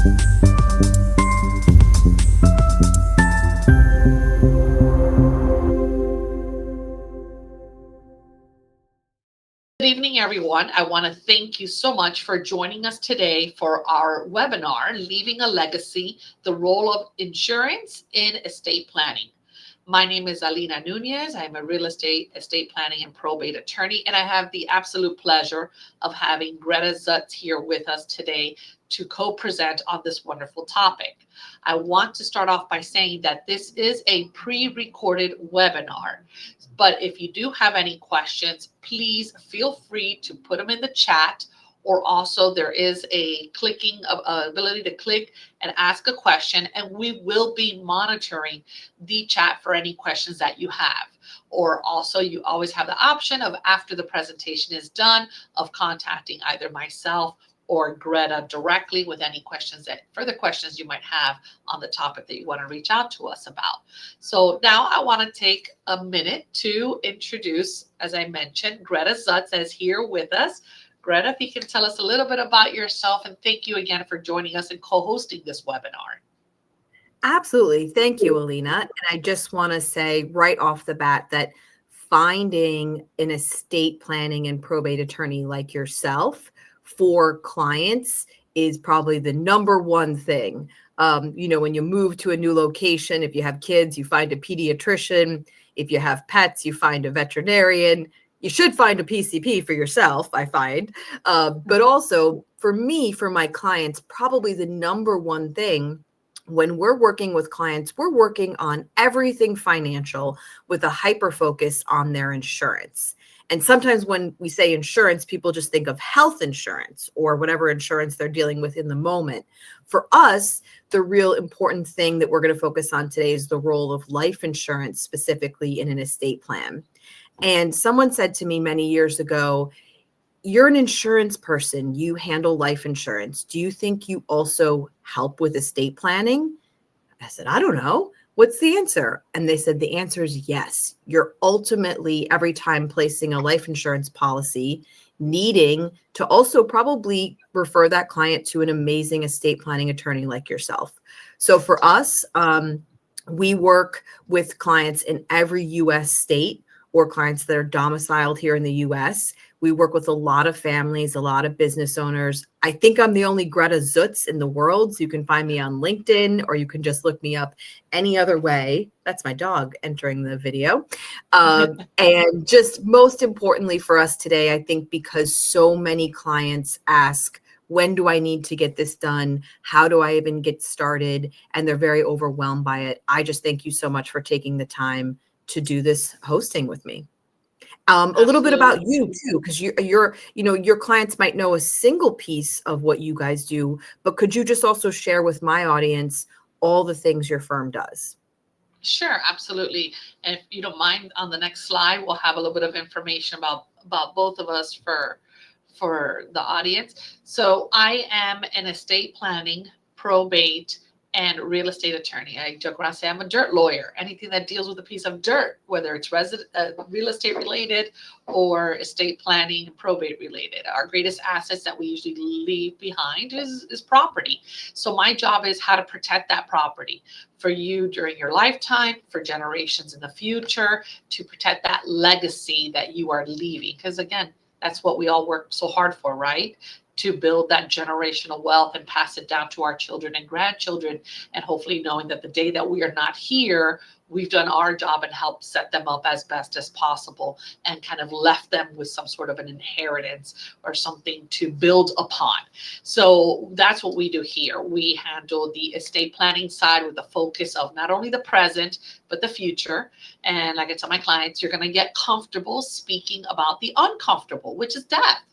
Good evening, everyone. I want to thank you so much for joining us today for our webinar, Leaving a Legacy, the Role of Insurance in Estate Planning. My name is Alina Nuñez. I'm a real estate planning and probate attorney, and I have the absolute pleasure of having Gretta Zutz here with us today to co-present on this wonderful topic. I want to start off by saying that this is a pre-recorded webinar, but if you do have any questions, please feel free to put them in the chat, or also there is a ability to click and ask a question, and we will be monitoring the chat for any questions that you have. Or also you always have the option of, after the presentation is done, of contacting either myself or Gretta directly with any further questions you might have on the topic that you want to reach out to us about. So now I want to take a minute to introduce, as I mentioned, Gretta Zutz is here with us. Gretta, if you can tell us a little bit about yourself, and thank you again for joining us and co-hosting this webinar. Absolutely. Thank you, Alina. And I just want to say right off the bat that finding an estate planning and probate attorney like yourself for clients is probably the number one thing. When you move to a new location, if you have kids, you find a pediatrician. If you have pets, you find a veterinarian. You should find a PCP for yourself, I find. But also for me, for my clients, probably the number one thing when we're working with clients, we're working on everything financial with a hyper focus on their insurance. And sometimes when we say insurance, people just think of health insurance or whatever insurance they're dealing with in the moment. For us, the real important thing that we're going to focus on today is the role of life insurance, specifically in an estate plan. And someone said to me many years ago, you're an insurance person, you handle life insurance. Do you think you also help with estate planning? I said, I don't know. What's the answer? And they said, the answer is yes. You're ultimately, every time placing a life insurance policy, needing to also probably refer that client to an amazing estate planning attorney like yourself. So for us, we work with clients in every U.S. state or clients that are domiciled here in the U.S. We work with a lot of families, a lot of business owners. I think I'm the only Gretta Zutz in the world. So you can find me on LinkedIn, or you can just look me up any other way. That's my dog entering the video. And just most importantly for us today, I think because so many clients ask, when do I need to get this done? How do I even get started? And they're very overwhelmed by it. I just thank you so much for taking the time to do this hosting with me. A little bit about you too, because your clients might know a single piece of what you guys do, but could you just also share with my audience all the things your firm does? Sure, absolutely. And if you don't mind, on the next slide, we'll have a little bit of information about both of us for the audience. So I am an estate planning, probate, and real estate attorney. I joke around, say I'm a dirt lawyer. Anything that deals with a piece of dirt, whether it's real estate related or estate planning and probate related. Our greatest assets that we usually leave behind is property. So my job is how to protect that property for you during your lifetime, for generations in the future, to protect that legacy that you are leaving. Because again, that's what we all work so hard for, right? To build that generational wealth and pass it down to our children and grandchildren, and hopefully knowing that the day that we are not here, we've done our job and helped set them up as best as possible and kind of left them with some sort of an inheritance or something to build upon. So that's what we do here. We handle the estate planning side with the focus of not only the present, but the future. And like I tell my clients, you're going to get comfortable speaking about the uncomfortable, which is death.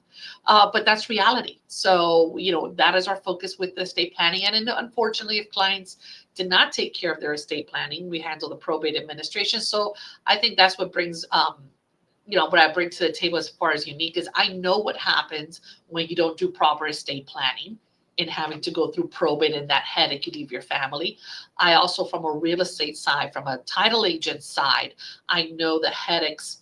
But that's reality. So, that is our focus with the estate planning. And unfortunately, if clients did not take care of their estate planning, we handle the probate administration. So I think that's what brings, what I bring to the table as far as unique is I know what happens when you don't do proper estate planning and having to go through probate and that headache you leave your family. I also, from a real estate side, from a title agent side, I know the headaches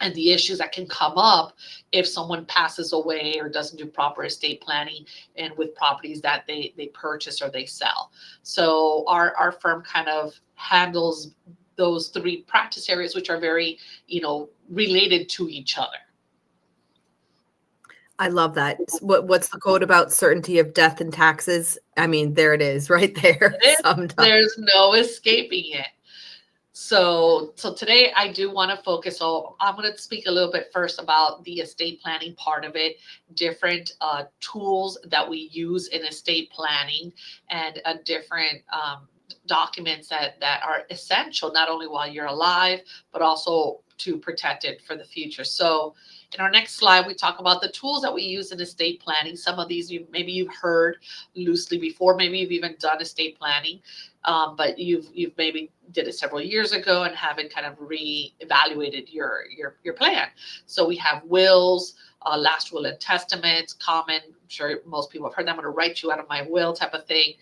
and the issues that can come up if someone passes away or doesn't do proper estate planning and with properties that they purchase or they sell. So our firm kind of handles those three practice areas, which are very, related to each other. I love that. What's the quote about certainty of death and taxes? I mean, there it is right there. Sometimes. There's no escaping it. So today I do want to focus on, I'm going to speak a little bit first about the estate planning part of it, different tools that we use in estate planning, and different documents that are essential, not only while you're alive, but also to protect it for the future. So in our next slide, we talk about the tools that we use in estate planning. Some of these maybe you've heard loosely before, maybe you've even done estate planning, but you've maybe did it several years ago and haven't kind of reevaluated your plan. So we have wills, last will and testaments, common. I'm sure most people have heard that. I'm going to write you out of my will type of thing.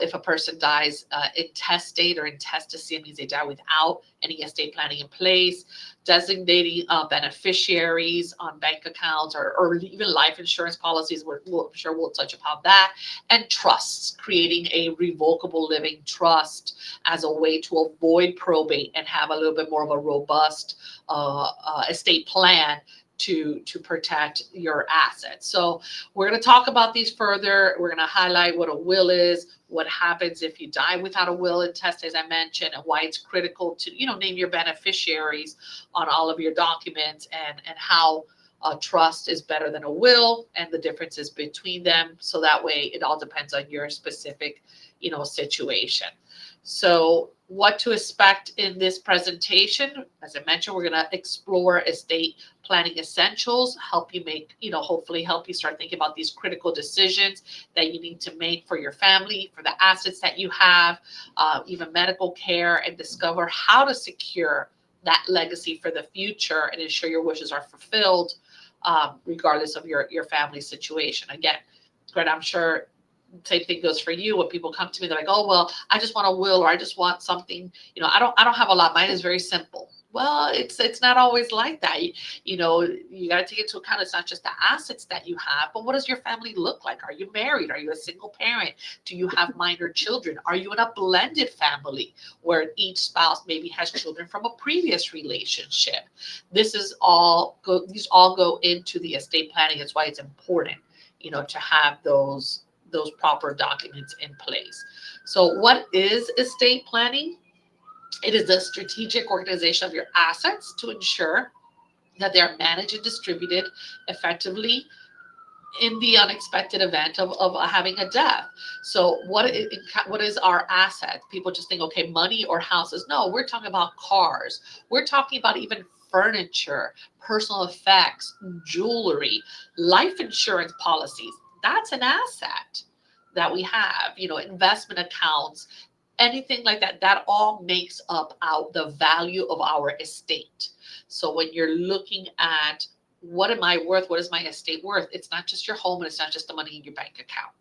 If a person dies intestate or intestacy, it means they die without any estate planning in place. Designating beneficiaries on bank accounts or even life insurance policies. I'm sure we'll touch upon that. And trusts, creating a revocable living trust as a way to avoid probate and have a little bit more of a robust estate plan to protect your assets. So we're going to talk about these further. We're going to highlight what a will is, what happens if you die without a will and test, as I mentioned, and why it's critical to, name your beneficiaries on all of your documents, and how a trust is better than a will and the differences between them. So that way it all depends on your specific, situation. So what to expect in this presentation? As I mentioned, we're going to explore estate planning essentials, help you make, hopefully help you start thinking about these critical decisions that you need to make for your family, for the assets that you have, even medical care, and discover how to secure that legacy for the future and ensure your wishes are fulfilled, regardless of your family situation. Again, Greta, I'm sure same thing goes for you. When people come to me, they're like, "Oh, well, I just want a will, or I just want something. I don't have a lot. Mine is very simple." Well, it's not always like that. You got to take into account it's not just the assets that you have, but what does your family look like? Are you married? Are you a single parent? Do you have minor children? Are you in a blended family where each spouse maybe has children from a previous relationship? These all go into the estate planning. It's why it's important, to have those proper documents in place. So what is estate planning? It is a strategic organization of your assets to ensure that they are managed and distributed effectively in the unexpected event of having a death. So what is our asset? People just think, okay, money or houses. No, we're talking about cars. We're talking about even furniture, personal effects, jewelry, life insurance policies. That's an asset that we have, investment accounts, anything like that. That all makes up the value of our estate. So when you're looking at what am I worth, what is my estate worth, it's not just your home and it's not just the money in your bank account.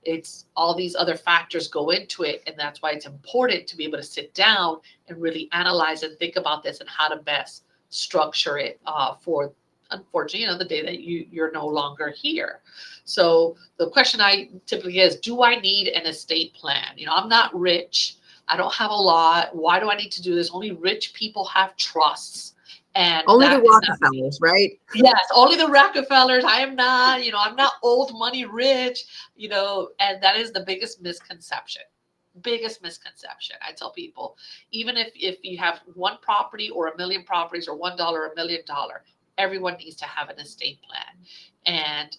It's all these other factors go into it. And that's why it's important to be able to sit down and really analyze and think about this and how to best structure it for, unfortunately, the day that you're no longer here. So the question I typically is, do I need an estate plan? I'm not rich. I don't have a lot. Why do I need to do this? Only rich people have trusts. And only the Rockefellers, right? Yes, only the Rockefellers. I am not, I'm not old money rich, and that is the biggest misconception. I tell people, even if you have one property or a million properties or $1, $1 million, everyone needs to have an estate plan. And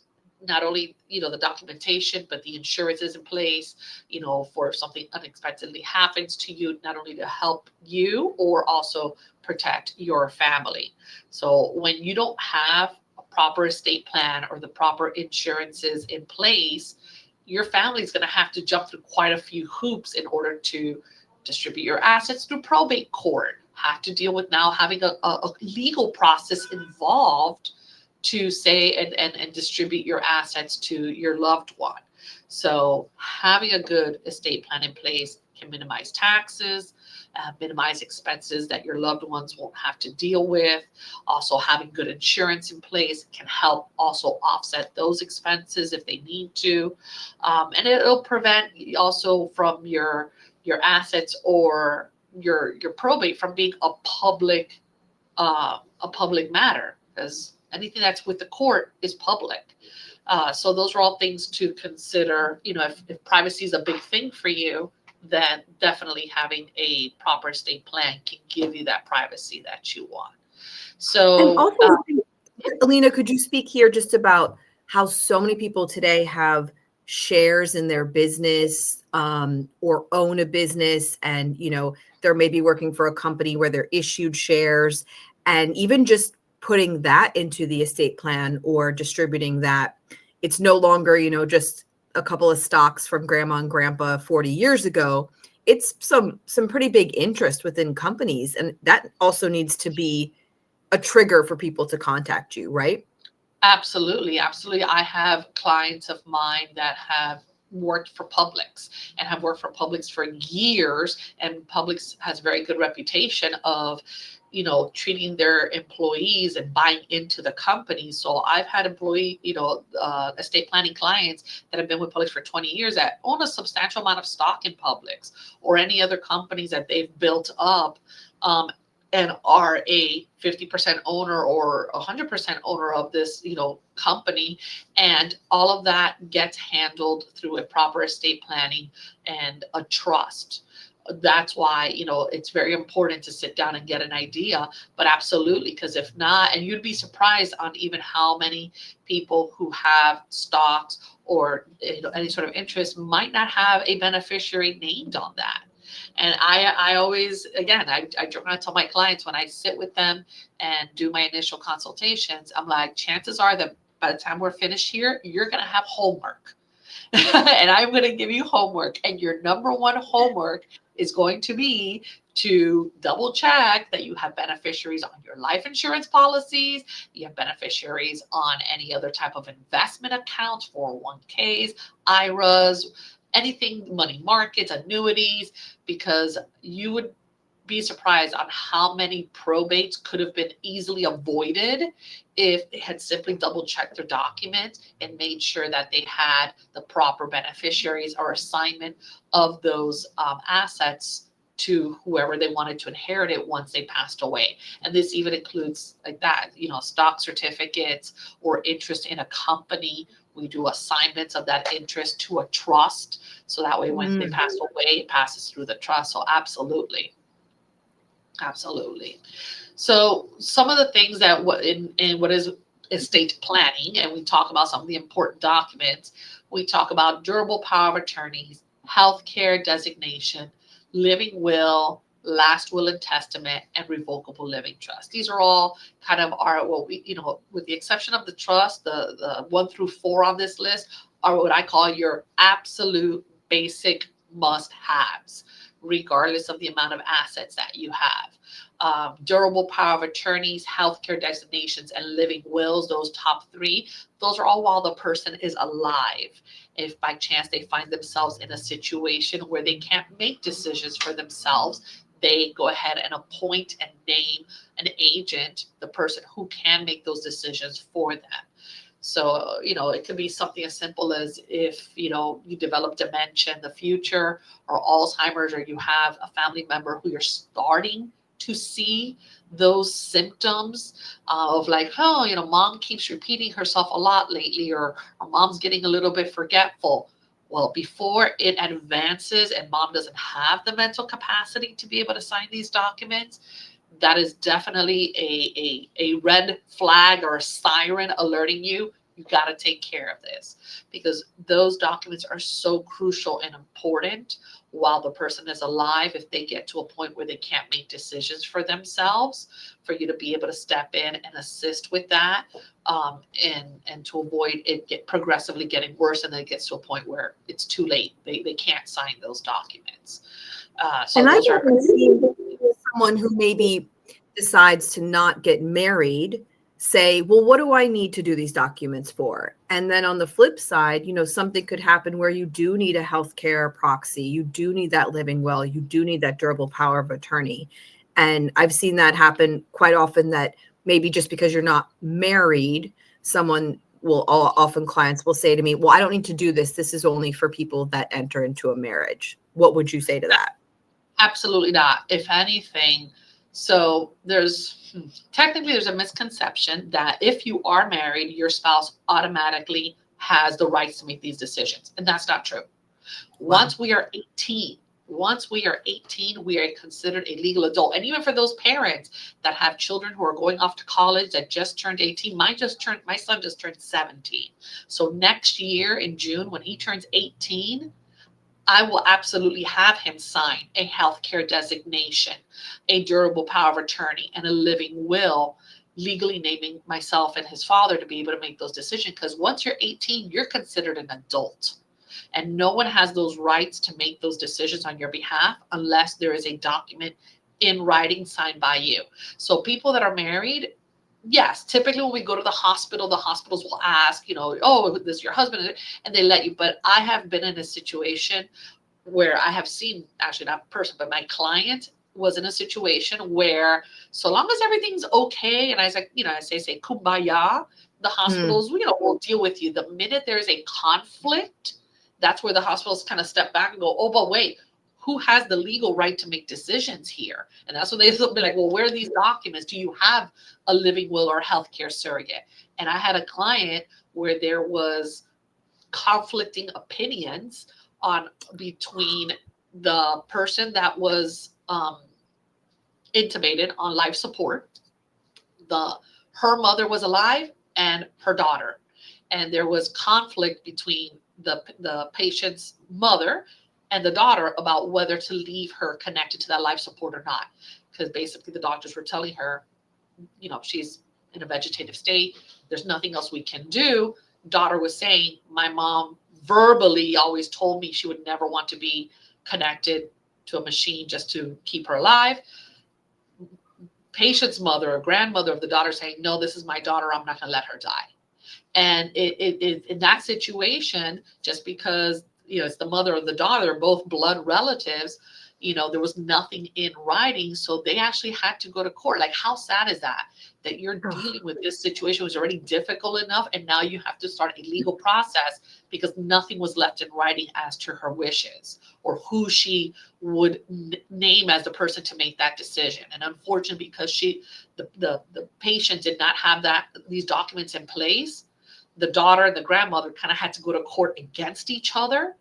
not only, the documentation, but the insurance is in place, for if something unexpectedly happens to you, not only to help you or also protect your family. So when you don't have a proper estate plan or the proper insurances in place, your family is going to have to jump through quite a few hoops in order to distribute your assets through probate court, have to deal with now having a legal process involved to say and distribute your assets to your loved one. So having a good estate plan in place can minimize taxes, minimize expenses that your loved ones won't have to deal with. Also, having good insurance in place can help also offset those expenses if they need to. And it'll prevent also from your assets or your probate from being a public matter, because anything that's with the court is public. So those are all things to consider. If privacy is a big thing for you, then definitely having a proper estate plan can give you that privacy that you want. So, and also, Alina, could you speak here just about how so many people today have shares in their business, or own a business, and they're maybe working for a company where they're issued shares, and even just putting that into the estate plan or distributing that, it's no longer just a couple of stocks from grandma and grandpa 40 years ago. It's some pretty big interest within companies, and that also needs to be a trigger for people to contact you, right? Absolutely, absolutely. I have clients of mine that have worked for Publix and have worked for Publix for years, and Publix has a very good reputation of, treating their employees and buying into the company. So I've had estate planning clients that have been with Publix for 20 years that own a substantial amount of stock in Publix or any other companies that they've built up. And are a 50% owner or 100% owner of this, company. And all of that gets handled through a proper estate planning and a trust. That's why, it's very important to sit down and get an idea, but absolutely, because if not, and you'd be surprised on even how many people who have stocks or, any sort of interest might not have a beneficiary named on that. And I always, again, I tell my clients when I sit with them and do my initial consultations, I'm like, chances are that by the time we're finished here, you're going to have homework. And I'm going to give you homework. And your number one homework is going to be to double check that you have beneficiaries on your life insurance policies, you have beneficiaries on any other type of investment accounts, 401ks, IRAs, anything, money markets, annuities, because you would be surprised on how many probates could have been easily avoided if they had simply double checked their documents and made sure that they had the proper beneficiaries or assignment of those assets to whoever they wanted to inherit it once they passed away. And this even includes like that, stock certificates or interest in a company. We do assignments of that interest to a trust. So that way, when they pass away, it passes through the trust. So absolutely. Absolutely. So some of the things that in what is estate planning, and we talk about some of the important documents, we talk about durable power of attorneys, healthcare designation, living will, last will and testament, and revocable living trust. These are all kind of with the exception of the trust, the 1 through 4 on this list are what I call your absolute basic must-haves, regardless of the amount of assets that you have. Durable power of attorneys, healthcare designations, and living wills, those top 3, those are all while the person is alive. If by chance they find themselves in a situation where they can't make decisions for themselves, they go ahead and appoint and name an agent, the person who can make those decisions for them. So, it could be something as simple as if, you develop dementia in the future or Alzheimer's, or you have a family member who you're starting to see those symptoms of like, mom keeps repeating herself a lot lately, or mom's getting a little bit forgetful. Well, before it advances and mom doesn't have the mental capacity to be able to sign these documents, that is definitely a red flag or a siren alerting you. You got to take care of this, because those documents are so crucial and important while the person is alive. If they get to a point where they can't make decisions for themselves, for you to be able to step in and assist with that, and to avoid it progressively getting worse, and then it gets to a point where it's too late. They can't sign those documents. And I can see someone who maybe decides to not get married, say, well, what do I need to do these documents for? And then on the flip side, something could happen where you do need a healthcare proxy, you do need that living will, you do need that durable power of attorney. And I've seen that happen quite often, that maybe just because you're not married, someone will, often clients will say to me, well, I don't need to do this. This is only for people that enter into a marriage. What would you say to that? Absolutely not. If anything, so technically there's a misconception that if you are married, your spouse automatically has the rights to make these decisions. And that's not true. Wow. Once we are 18, we are considered a legal adult. And even for those parents that have children who are going off to college that just turned 18, my son just turned 17. So next year in June, when he turns 18, I will absolutely have him sign a healthcare designation, a durable power of attorney, and a living will, legally naming myself and his father to be able to make those decisions. Because once you're 18, you're considered an adult. And no one has those rights to make those decisions on your behalf unless there is a document in writing signed by you. So people that are married, yes, typically when we go to the hospitals will ask, oh, this is your husband, and they let you. But I have been in a situation where I have seen, actually not a person, but my client was in a situation where, so long as everything's okay, and I was like, I say kumbaya, the hospitals, will deal with you. The minute there's a conflict, that's where the hospitals kind of step back and go, oh, but wait, who has the legal right to make decisions here? And that's when they'll be like, well, where are these documents? Do you have a living will or healthcare surrogate? And I had a client where there was conflicting opinions between the person that was intubated on life support. Her mother was alive and her daughter. And there was conflict between the patient's mother and the daughter about whether to leave her connected to that life support or not. Because basically the doctors were telling her, she's in a vegetative state. There's nothing else we can do. Daughter was saying, my mom verbally always told me she would never want to be connected to a machine just to keep her alive. Patient's mother or grandmother of the daughter saying, no, this is my daughter. I'm not going to let her die. And it in that situation, just because, it's the mother or the daughter, both blood relatives, there was nothing in writing. So they actually had to go to court. Like, how sad is that? That you're dealing with this situation was already difficult enough. And now you have to start a legal process because nothing was left in writing as to her wishes or who she would name as the person to make that decision. And unfortunately, because the patient did not have these documents in place, the daughter and the grandmother kind of had to go to court against each other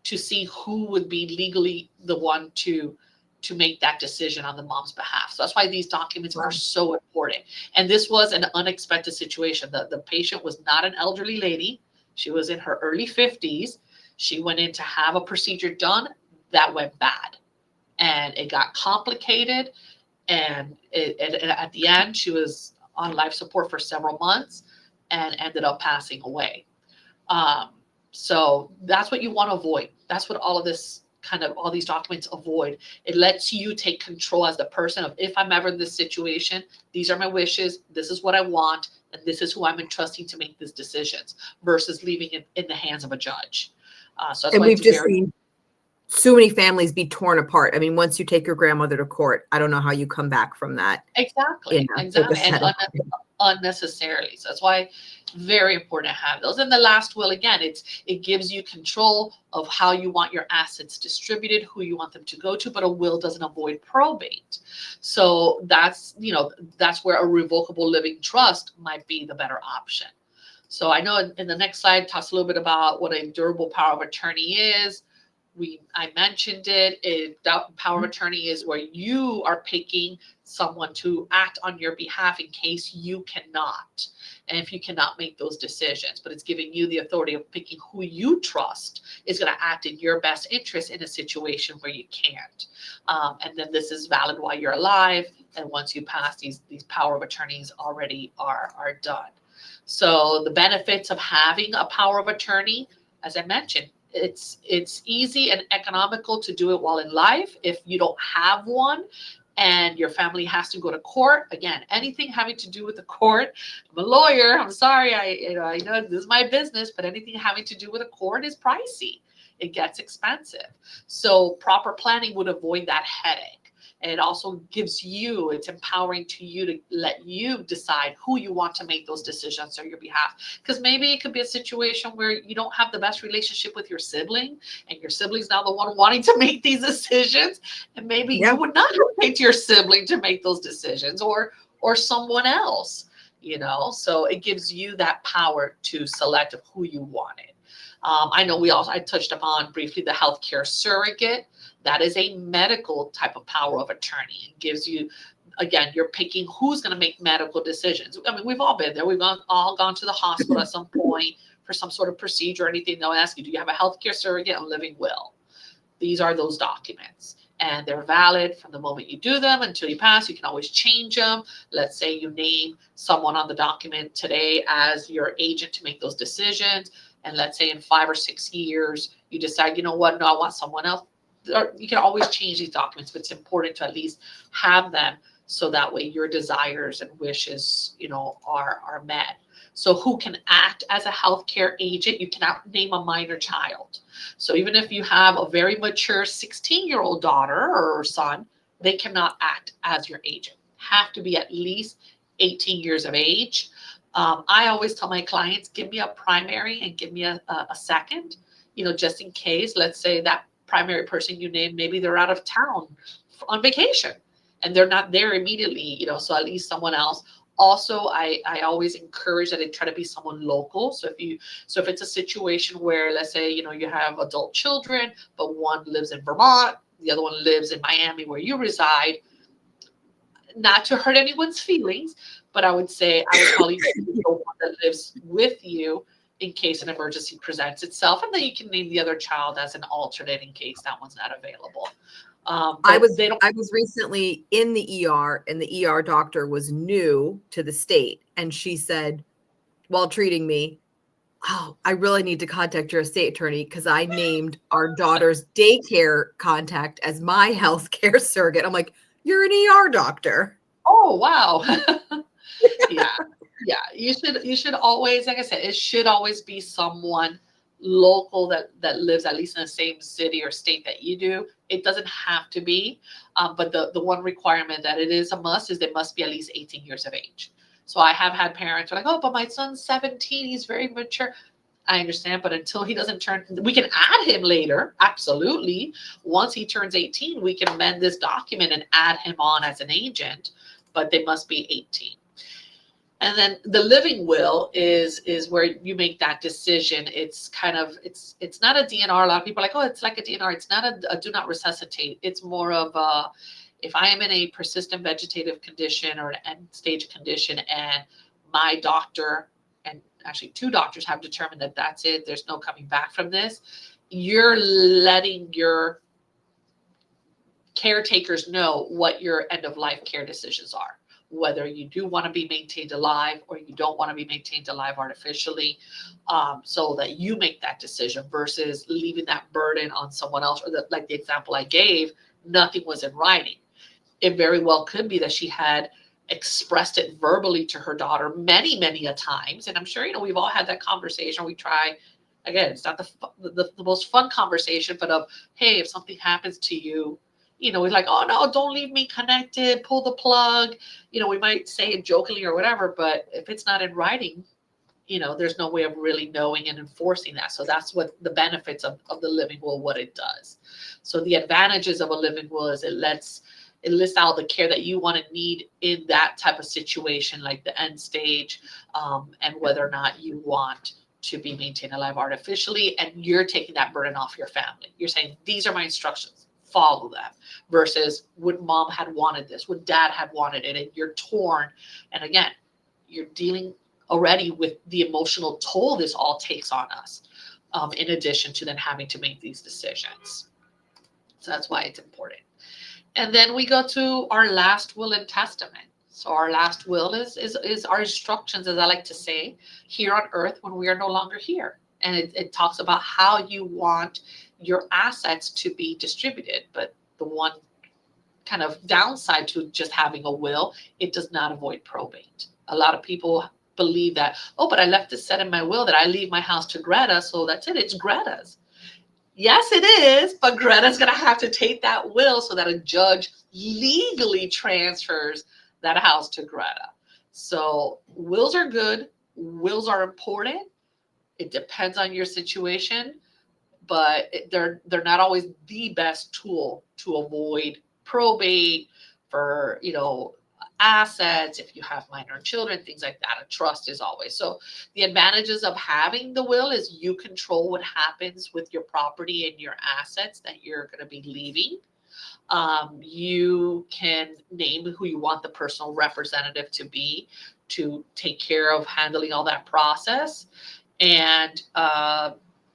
to see who would be legally the one to make that decision on the mom's behalf. So that's why these documents are so important. And this was an unexpected situation. The patient was not an elderly lady. She was in her early 50s. She went in to have a procedure done that went bad. And it got complicated. And at the end, she was on life support for several months and ended up passing away. So that's what you want to avoid. That's what all these documents avoid. It lets you take control as the person of, if I'm ever in this situation, these are my wishes, this is what I want, and this is who I'm entrusting to make these decisions, versus leaving it in the hands of a judge. So that's why we've just seen so many families be torn apart. I mean, once you take your grandmother to court, I don't know how you come back from that. Exactly. And unnecessarily. So that's why very important to have those. And the last will, again, it gives you control of how you want your assets distributed, who you want them to go to, but a will doesn't avoid probate. So that's where a revocable living trust might be the better option. So I know in the next slide talks a little bit about what a durable power of attorney is. I mentioned it. Power of attorney is where you are picking someone to act on your behalf in case you cannot, and if you cannot make those decisions. But it's giving you the authority of picking who you trust is going to act in your best interest in a situation where you can't. And then this is valid while you're alive. And once you pass, these power of attorneys already are done. So the benefits of having a power of attorney, as I mentioned, it's easy and economical to do it while in life. If you don't have one, and your family has to go to court, again, anything having to do with the court, I'm a lawyer, I'm sorry, I know this is my business, but anything having to do with a court is pricey. It gets expensive. So proper planning would avoid that headache. And it also gives you, it's empowering to you to let you decide who you want to make those decisions on your behalf. Because maybe it could be a situation where you don't have the best relationship with your sibling, and your sibling's now the one wanting to make these decisions. And maybe you Yeah. would not pick your sibling to make those decisions, or someone else, So it gives you that power to select of who you wanted. I know I touched upon briefly the healthcare surrogate. That is a medical type of power of attorney. It gives you, again, you're picking who's going to make medical decisions. I mean, we've all been there. All gone to the hospital at some point for some sort of procedure or anything. They'll ask you, do you have a healthcare surrogate and living will? These are those documents. And they're valid from the moment you do them until you pass. You can always change them. Let's say you name someone on the document today as your agent to make those decisions. And let's say in 5 or 6 years, you decide, you know what, no, I want someone else. You can always change these documents, but it's important to at least have them so that way your desires and wishes, are met. So who can act as a healthcare agent? You cannot name a minor child. So even if you have a very mature 16-year-old daughter or son, they cannot act as your agent. Have to be at least 18 years of age. I always tell my clients, give me a primary and give me a second, just in case. Let's say that primary person you name, maybe they're out of town on vacation and they're not there immediately, so at least someone else. Also, I always encourage that they try to be someone local. So if it's a situation where, let's say, you have adult children, but one lives in Vermont, the other one lives in Miami where you reside, not to hurt anyone's feelings, but I would probably choose the one that lives with you in case an emergency presents itself. And then you can name the other child as an alternate in case that one's not available. I was recently in the ER, and the ER doctor was new to the state, and she said, while treating me, "Oh, I really need to contact your estate attorney because I named our daughter's daycare contact as my healthcare surrogate." I'm like, "You're an ER doctor." Oh, wow. Yeah. Yeah. You should always, like I said, it should always be someone local that lives at least in the same city or state that you do. It doesn't have to be, but the one requirement that it is a must is they must be at least 18 years of age. So I have had parents who are like, oh, but my son's 17, he's very mature. I understand, but until he doesn't turn, we can add him later. Absolutely. Once he turns 18, we can amend this document and add him on as an agent, but they must be 18. And then the living will is where you make that decision. It's kind of, it's not a DNR. A lot of people are like, oh, it's like a DNR. It's not a do not resuscitate. It's more of a, if I am in a persistent vegetative condition or an end stage condition and my doctor, and actually 2 doctors have determined that that's it, there's no coming back from this, you're letting your caretakers know what your end of life care decisions are, whether you do want to be maintained alive or you don't want to be maintained alive artificially, so that you make that decision versus leaving that burden on someone else. Or like the example I gave, nothing was in writing. It very well could be that she had expressed it verbally to her daughter many, many a times. And I'm sure, we've all had that conversation. We try, again, it's not the most fun conversation, but of, hey, if something happens to you, we're like, oh no, don't leave me connected, pull the plug. We might say it jokingly or whatever, but if it's not in writing, there's no way of really knowing and enforcing that. So that's what the benefits of the living will, what it does. So the advantages of a living will is it lists out the care that you want to need in that type of situation, like the end stage, and whether or not you want to be maintained alive artificially. And you're taking that burden off your family. You're saying, these are my instructions, follow them, versus would mom had wanted this, would dad had wanted it, and you're torn. And again, you're dealing already with the emotional toll this all takes on us, in addition to then having to make these decisions. So that's why it's important. And then we go to our last will and testament. So our last will is our instructions, as I like to say, here on earth when we are no longer here. And it talks about how you want your assets to be distributed. But the one kind of downside to just having a will. It does not avoid probate. A lot of people believe that, oh, but I left it set in my will that I leave my house to Greta, so that's it. It's Greta's. Yes, it is, but Greta's going to have to take that will so that a judge legally transfers that house to Greta. So wills are good. Wills are important. It depends on your situation, but they're not always the best tool to avoid probate for, assets. If you have minor children, things like that, a trust is always. So the advantages of having the will is you control what happens with your property and your assets that you're going to be leaving. You can name who you want the personal representative to be to take care of handling all that process. And,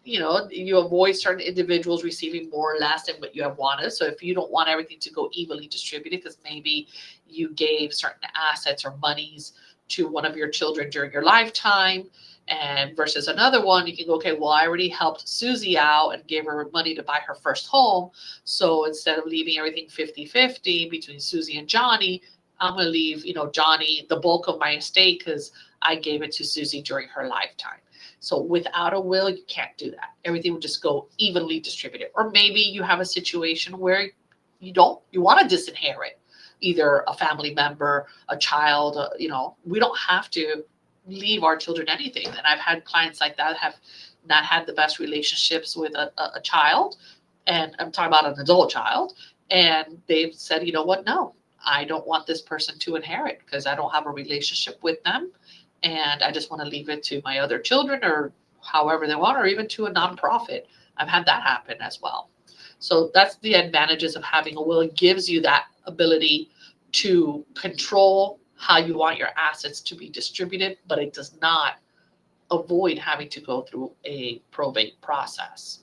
you avoid certain individuals receiving more or less than what you have wanted. So if you don't want everything to go evenly distributed, because maybe you gave certain assets or monies to one of your children during your lifetime, and versus another one, you can go, okay, well, I already helped Susie out and gave her money to buy her first home. So instead of leaving everything 50-50 between Susie and Johnny, I'm going to leave, Johnny the bulk of my estate because I gave it to Susie during her lifetime. So without a will, you can't do that. Everything would just go evenly distributed. Or maybe you have a situation where you want to disinherit either a family member, a child, we don't have to leave our children anything. And I've had clients like that have not had the best relationships with a child. And I'm talking about an adult child. And they've said, you know what? No, I don't want this person to inherit because I don't have a relationship with them. And I just want to leave it to my other children or however they want, or even to a nonprofit. I've had that happen as well. So that's the advantages of having a will. It gives you that ability to control how you want your assets to be distributed, but it does not avoid having to go through a probate process.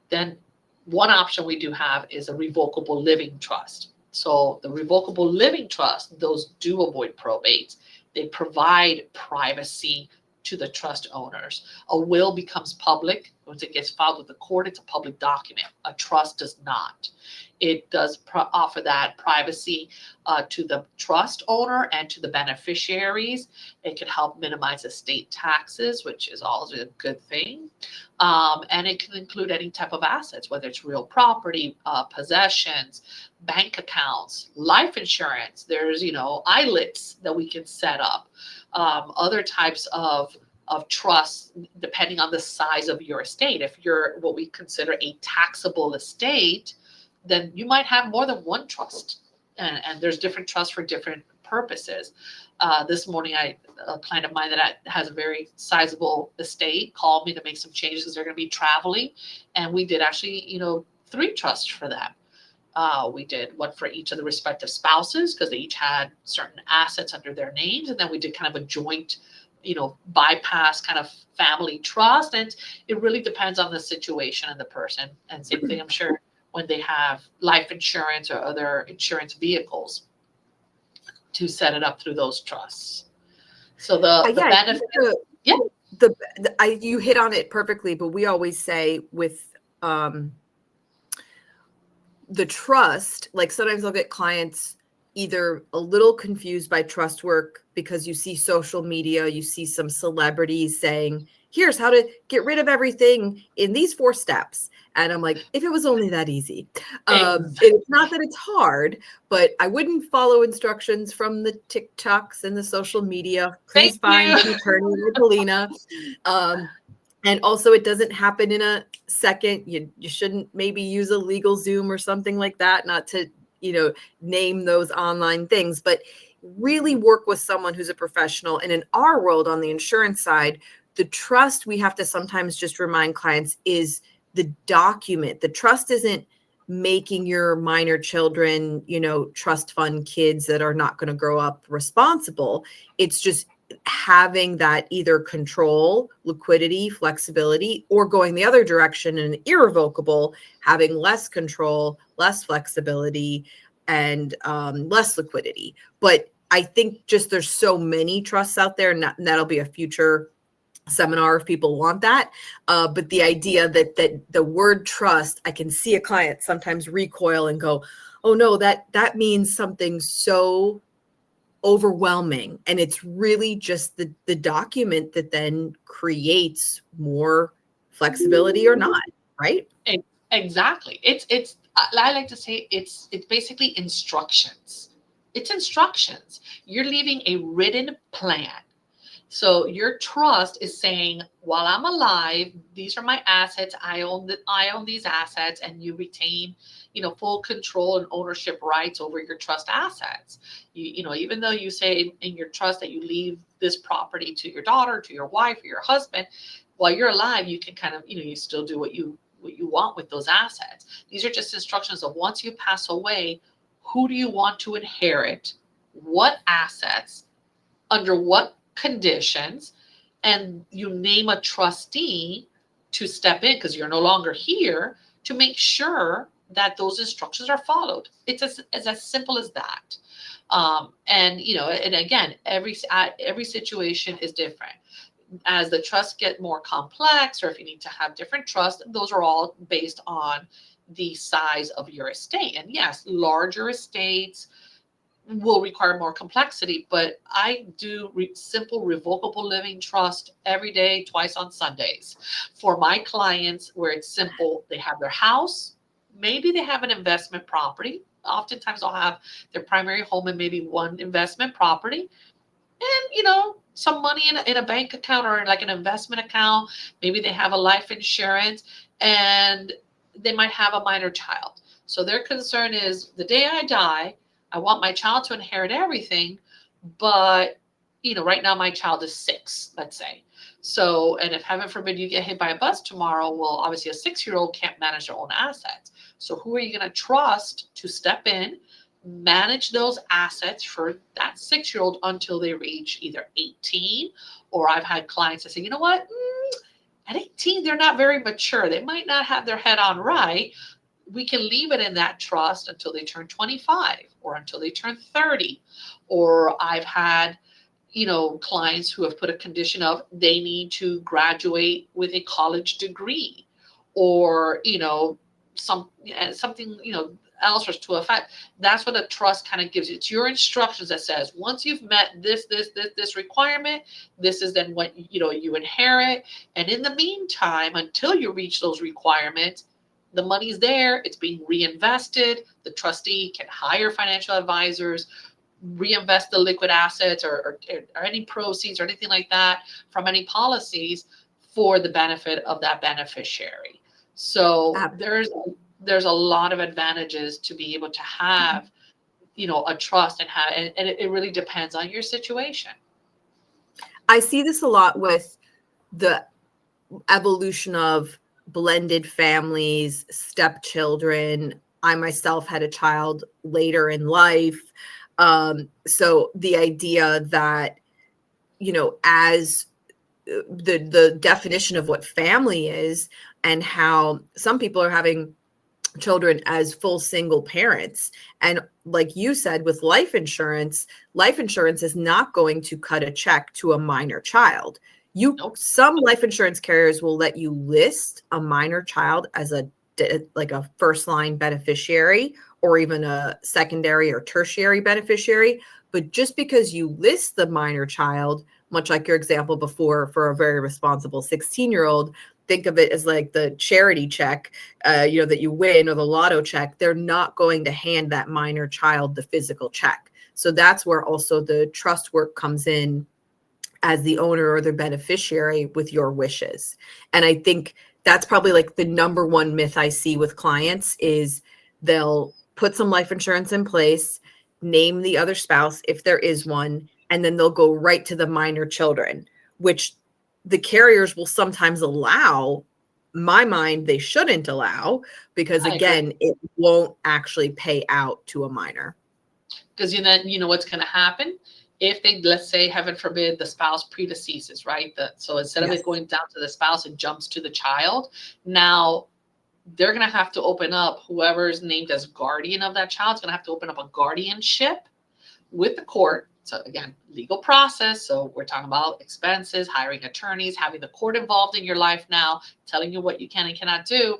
Then one option we do have is a revocable living trust. So the revocable living trust, those do avoid probate. They provide privacy to the trust owners. A will becomes public. Once it gets filed with the court, it's a public document. A trust does not. It does offer that privacy to the trust owner and to the beneficiaries. It can help minimize estate taxes, which is always a good thing. And it can include any type of assets, whether it's real property, possessions, bank accounts, life insurance. There's, ILITs that we can set up. Other types of trusts, depending on the size of your estate. If you're what we consider a taxable estate, then you might have more than one trust. And there's different trusts for different purposes. This morning, a client of mine that has a very sizable estate called me to make some changes because they're going to be traveling. And we did actually, 3 trusts for them. We did one for each of the respective spouses because they each had certain assets under their names. And then we did kind of a joint, bypass kind of family trust. And it really depends on the situation and the person. And same thing, I'm sure, when they have life insurance or other insurance vehicles to set it up through those trusts. So the benefit. You hit on it perfectly, but we always say with the trust, like sometimes I'll get clients either a little confused by trust work because you see social media, you see some celebrities saying, here's how to get rid of everything in these 4 steps. And I'm like, if it was only that easy. It's not that it's hard, but I wouldn't follow instructions from the TikToks and the social media. Please find an attorney like Alina. And also it doesn't happen in a second. You shouldn't maybe use a legal Zoom or something like that, not to, name those online things, but really work with someone who's a professional. And in our world on the insurance side, the trust, we have to sometimes just remind clients, is the document. The trust isn't making your minor children, trust fund kids that are not going to grow up responsible. It's just having that either control, liquidity, flexibility, or going the other direction and irrevocable, having less control, less flexibility, and less liquidity. But I think just there's so many trusts out there, and that'll be a future seminar if people want that. But the idea that the word trust, I can see a client sometimes recoil and go, oh no, that means something so overwhelming. And it's really just the document that then creates more flexibility or not, right? Exactly. It's I like to say it's basically instructions. It's instructions. You're leaving a written plan. So your trust is saying, while I'm alive, these are my assets. I own these assets, and you retain, full control and ownership rights over your trust assets. Even though you say in your trust that you leave this property to your daughter, to your wife, or your husband, while you're alive, you can kind of, you still do what you want with those assets. These are just instructions of once you pass away, who do you want to inherit, what assets, under what conditions, and you name a trustee to step in because you're no longer here to make sure that those instructions are followed. It's as simple as that. And again, every situation is different. As the trusts get more complex, or if you need to have different trusts, those are all based on the size of your estate. And yes, larger estates will require more complexity, but I do simple revocable living trust every day, twice on Sundays for my clients, where it's simple. They have their house, maybe they have an investment property. Oftentimes they'll have their primary home and maybe one investment property, and some money in a bank account or like an investment account. Maybe they have a life insurance, and they might have a minor child. So their concern is, the day I die, I want my child to inherit everything, but right now my child is 6, let's say. So, and if heaven forbid you get hit by a bus tomorrow, well, obviously a 6-year-old can't manage their own assets. So who are you going to trust to step in, manage those assets for that 6-year-old until they reach either 18? Or I've had clients that say, you know what, at 18, they're not very mature. They might not have their head on right. We can leave it in that trust until they turn 25 or until they turn 30. Or I've had, clients who have put a condition of they need to graduate with a college degree, or, something, else or to effect. That's what a trust kind of gives you. It's your instructions that says, once you've met this requirement, this is then what, you inherit. And in the meantime, until you reach those requirements, the money's there, it's being reinvested. The trustee can hire financial advisors, reinvest the liquid assets or any proceeds or anything like that from any policies for the benefit of that beneficiary. So there's a lot of advantages to be able to have, a trust, and it really depends on your situation. I see this a lot with the evolution of blended families, stepchildren. I myself had a child later in life. So the idea that, as the definition of what family is, and how some people are having children as full single parents. And like you said, with life insurance is not going to cut a check to a minor child. Some life insurance carriers will let you list a minor child as a first line beneficiary, or even a secondary or tertiary beneficiary. But just because you list the minor child, much like your example before, for a very responsible 16-year-old, think of it as like the charity check, that you win, or the lotto check. They're not going to hand that minor child the physical check. So that's where also the trust work comes in, as the owner or the beneficiary, with your wishes. And I think that's probably like the number one myth I see with clients is they'll put some life insurance in place, name the other spouse if there is one, and then they'll go right to the minor children, which the carriers will sometimes allow. My mind, they shouldn't allow, because again, it won't actually pay out to a minor. Because what's going to happen if they, let's say, heaven forbid, the spouse predeceases, right? So instead of it going down to the spouse, it jumps to the child. Now they're going to have to open up, whoever's named as guardian of that child is going to have to open up a guardianship with the court. So again, legal process. So we're talking about expenses, hiring attorneys, having the court involved in your life now, telling you what you can and cannot do.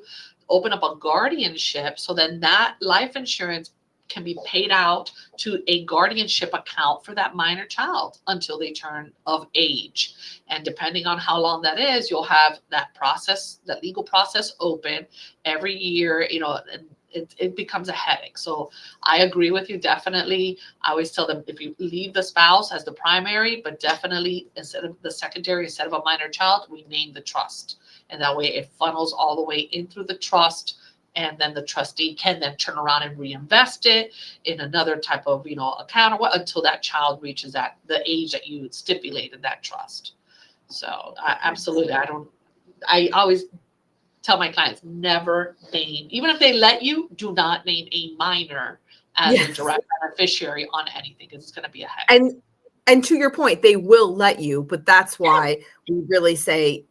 Open up a guardianship, so then that life insurance can be paid out to a guardianship account for that minor child until they turn of age. And depending on how long that is, you'll have that process, that legal process open every year, and it becomes a headache. So I agree with you. Definitely. I always tell them, if you leave the spouse as the primary, but definitely instead of the secondary, instead of a minor child, we name the trust. And that way it funnels all the way in through the trust. And then the trustee can then turn around and reinvest it in another type of, account or what, until that child reaches the age that you stipulated that trust. So absolutely. I always tell my clients, never name, even if they let you, do not name a minor as a direct beneficiary on anything, because it's going to be a headache. And to your point, they will let you, but that's why we really say,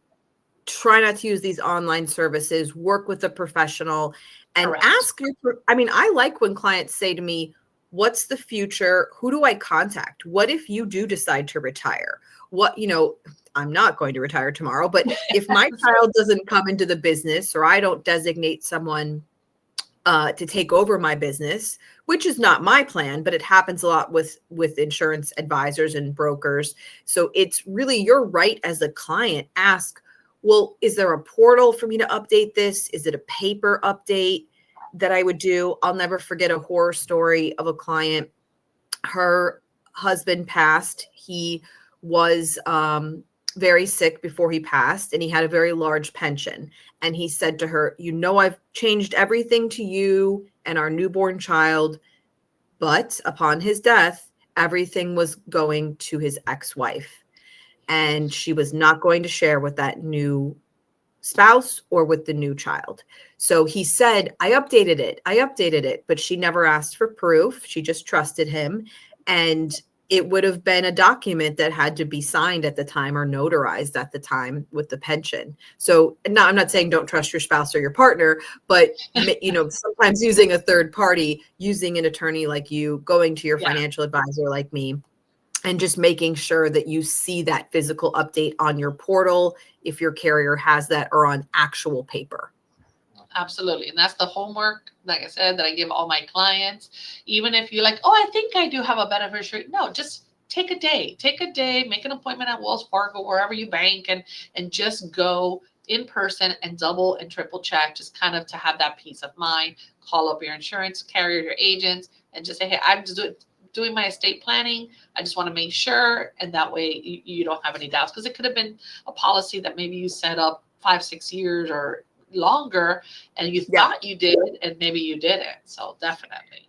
try not to use these online services, work with a professional, and ask your, I like when clients say to me, what's the future? Who do I contact? What if you do decide to retire? I'm not going to retire tomorrow, but if my child doesn't come into the business, or I don't designate someone to take over my business, which is not my plan, but it happens a lot with insurance advisors and brokers. So it's really your right as a client. Ask, well, is there a portal for me to update this? Is it a paper update that I would do? I'll never forget a horror story of a client. Her husband passed. He was very sick before he passed, and he had a very large pension. And he said to her, I've changed everything to you and our newborn child, but upon his death, everything was going to his ex-wife. And she was not going to share with that new spouse or with the new child. So he said, I updated it, but she never asked for proof. She just trusted him. And it would have been a document that had to be signed at the time or notarized at the time with the pension. So no, I'm not saying don't trust your spouse or your partner, but sometimes using a third party, using an attorney like you, going to your financial advisor like me, and just making sure that you see that physical update on your portal, if your carrier has that, or on actual paper. Absolutely. And that's the homework, like I said, that I give all my clients. Even if you're like, oh, I think I do have a beneficiary. No, just take a day, make an appointment at Wells Fargo, wherever you bank, and just go in person and double and triple check, just kind of to have that peace of mind. Call up your insurance carrier, your agents, and just say, hey, I'm just doing my estate planning. I just want to make sure. And that way you don't have any doubts, because it could have been a policy that maybe you set up 5-6 years or longer, and you thought you did, and maybe you didn't. So definitely.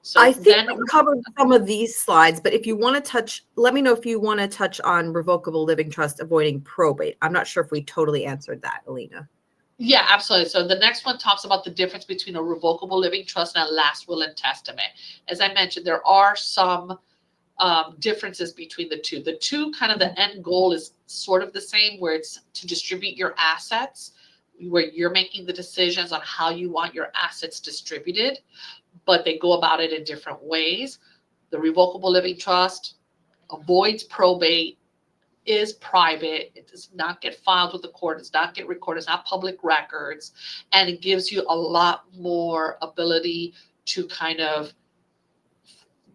So I think we covered some of these slides, but if you want to touch, let me know if you want to touch on revocable living trust avoiding probate. I'm not sure if we totally answered that, Alina. Yeah, absolutely. So the next one talks about the difference between a revocable living trust and a last will and testament. As I mentioned, there are some differences between the two. The two, kind of the end goal is sort of the same, where it's to distribute your assets, where you're making the decisions on how you want your assets distributed, but they go about it in different ways. The revocable living trust avoids probate, is private. It does not get filed with the court. It does not get recorded. It's not public records. And it gives you a lot more ability to kind of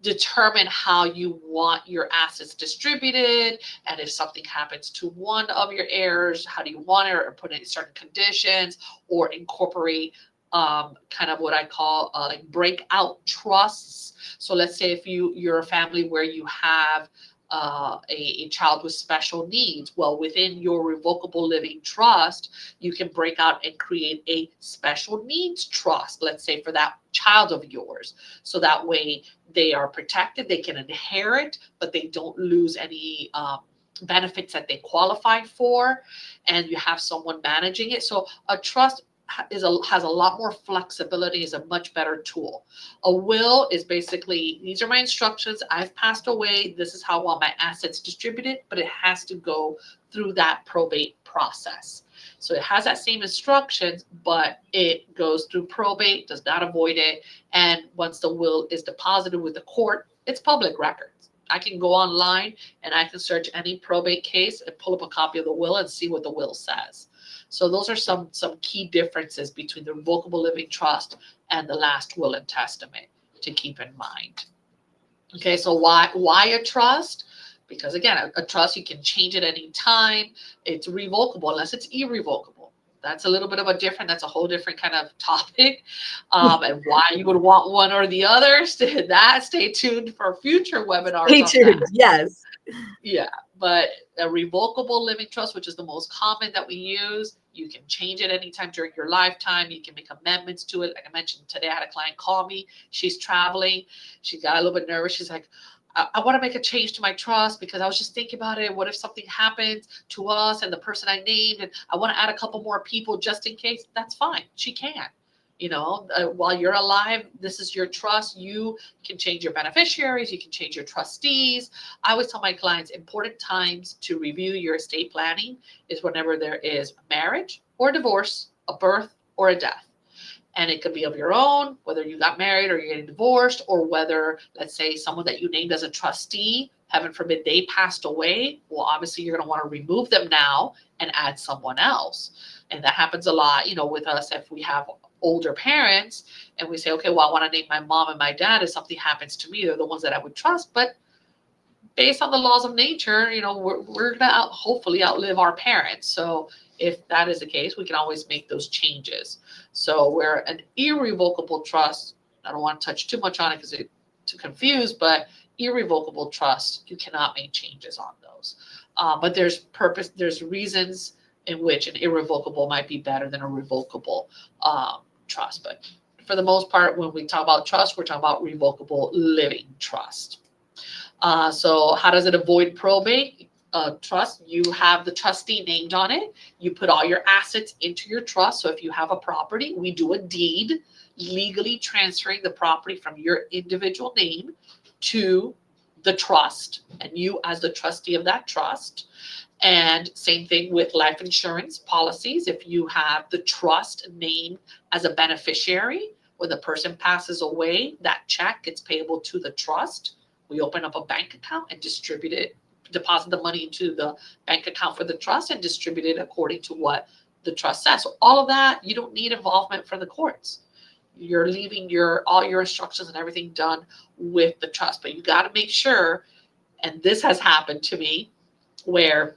determine how you want your assets distributed. And if something happens to one of your heirs, how do you want it, or put in certain conditions, or incorporate kind of what I call like breakout trusts. So let's say if you're a family where you have a child with special needs, well, within your revocable living trust, you can break out and create a special needs trust, let's say for that child of yours. So that way they are protected, they can inherit, but they don't lose any benefits that they qualify for, and you have someone managing it. So a trust has a lot more flexibility, is a much better tool. A will is basically, these are my instructions, I've passed away, this is how I want my assets distributed, but it has to go through that probate process. So it has that same instructions, but it goes through probate, does not avoid it. And once the will is deposited with the court, it's public records. I can go online and I can search any probate case and pull up a copy of the will and see what the will says. So those are some key differences between the revocable living trust and the last will and testament to keep in mind. Okay, so why a trust? Because again, a trust, you can change it any time. It's revocable unless it's irrevocable. That's a little bit of that's a whole different kind of topic. And why you would want one or the other, stay tuned for future webinars Stay on tuned. that. Yes. Yeah, but a revocable living trust, which is the most common that we use, you can change it anytime during your lifetime. You can make amendments to it. Like I mentioned today, I had a client call me. She's traveling. She got a little bit nervous. She's like, I want to make a change to my trust because I was just thinking about it. What if something happens to us and the person I named, and I want to add a couple more people just in case? That's fine. She can. While you're alive, this is your trust. You can change your beneficiaries. You can change your trustees. I always tell my clients important times to review your estate planning is whenever there is marriage or divorce, a birth or a death. And it could be of your own, whether you got married or you're getting divorced, or whether, let's say, someone that you named as a trustee, heaven forbid, they passed away. Well, obviously, you're going to want to remove them now and add someone else. And that happens a lot, with us if we have older parents and we say, okay, well, I want to name my mom and my dad. If something happens to me, they're the ones that I would trust. But based on the laws of nature, we're going to hopefully outlive our parents. So if that is the case, we can always make those changes. So where an irrevocable trust, I don't want to touch too much on it because it's too confused, but irrevocable trust, you cannot make changes on those. But there's reasons in which an irrevocable might be better than a revocable trust. But for the most part, when we talk about trust, we're talking about revocable living trust. So how does it avoid probate? Trust, you have the trustee named on it. You put all your assets into your trust. So if you have a property, we do a deed legally transferring the property from your individual name to the trust and you as the trustee of that trust. And same thing with life insurance policies. If you have the trust named as a beneficiary, when the person passes away, that check gets payable to the trust. We open up a bank account and deposit the money into the bank account for the trust and distribute it according to what the trust says. So all of that, you don't need involvement from the courts. You're leaving all your instructions and everything done with the trust. But you got to make sure, and this has happened to me, where,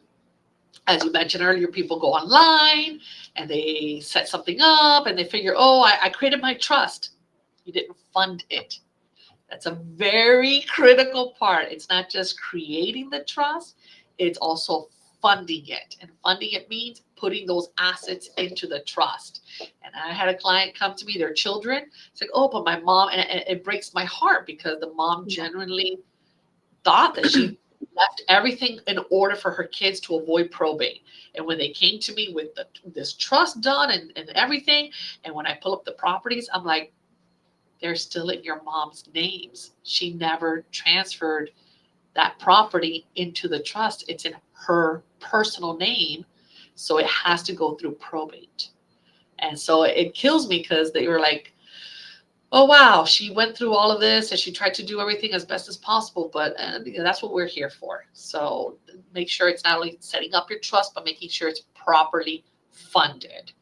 as you mentioned earlier, people go online and they set something up and they figure, oh, I created my trust. You didn't fund it. That's a very critical part. It's not just creating the trust, it's also funding it. And funding it means putting those assets into the trust. And I had a client come to me, their children, it's like, oh, but my mom, and it breaks my heart because the mom genuinely thought that she left everything in order for her kids to avoid probate. And when they came to me with this trust done and everything, and when I pull up the properties, I'm like, they're still in your mom's names. She never transferred that property into the trust. It's in her personal name. So it has to go through probate. And so it kills me because they were like, oh, wow, she went through all of this and she tried to do everything as best as possible. But that's what we're here for. So make sure it's not only setting up your trust, but making sure it's properly funded.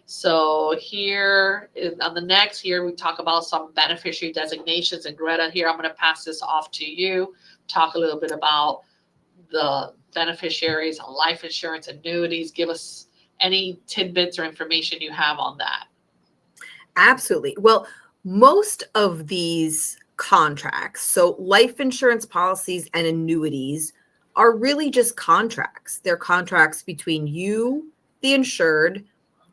So here on the next here, we talk about some beneficiary designations. And Gretta, here, I'm going to pass this off to you. Talk a little bit about the beneficiaries on life insurance, annuities. Give us any tidbits or information you have on that. Absolutely. Well, most of these contracts, so life insurance policies and annuities, are really just contracts. They're contracts between you, the insured,